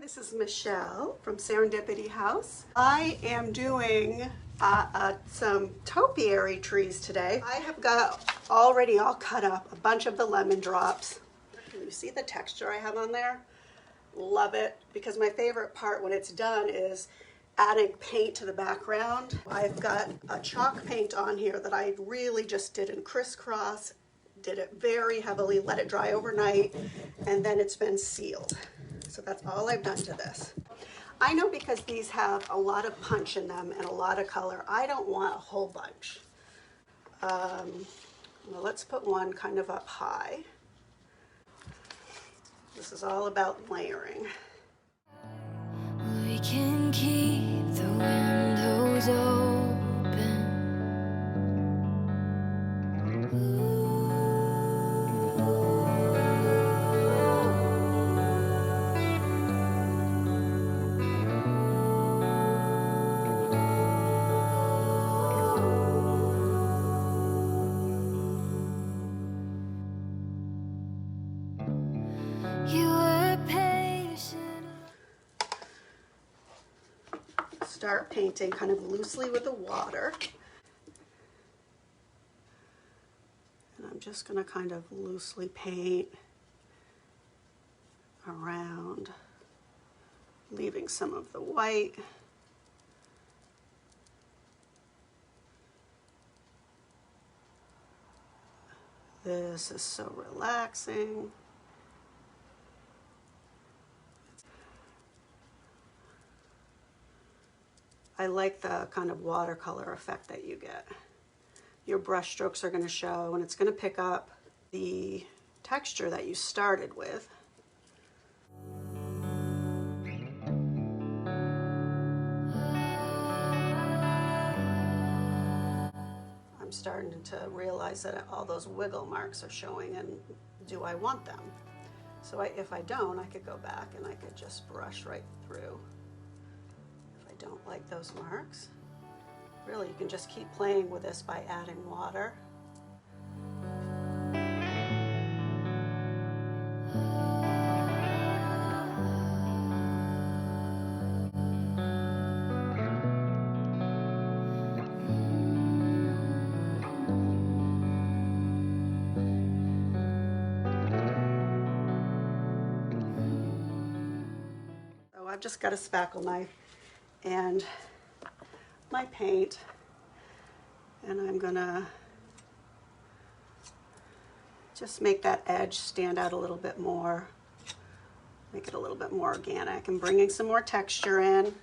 This is Michelle from Serendipity House. I am doing some topiary trees today. I have got already all cut up a bunch of the lemon drops. Can you see the texture I have on there? Love it, because my favorite part when it's done is adding paint to the background. I've got a chalk paint on here that I really just did in crisscross, did it very heavily, let it dry overnight, and then it's been sealed. So that's all I've done to this. I know because these have a lot of punch in them and a lot of color, I don't want a whole bunch. Well, let's put one kind of up high. This is all about layering. We can keep the windows open. You were patient. Start painting kind of loosely with the water. And I'm just going to kind of loosely paint around, leaving some of the white. This is so relaxing. I like the kind of watercolor effect that you get. Your brush strokes are going to show, and it's going to pick up the texture that you started with. I'm starting to realize that all those wiggle marks are showing, and do I want them? So if I don't, I could go back and I could just brush right through. Don't like those marks. Really, you can just keep playing with this by adding water. So I've just got a spackle knife and my paint, and I'm gonna just make that edge stand out a little bit more, make it a little bit more organic, and bringing some more texture in.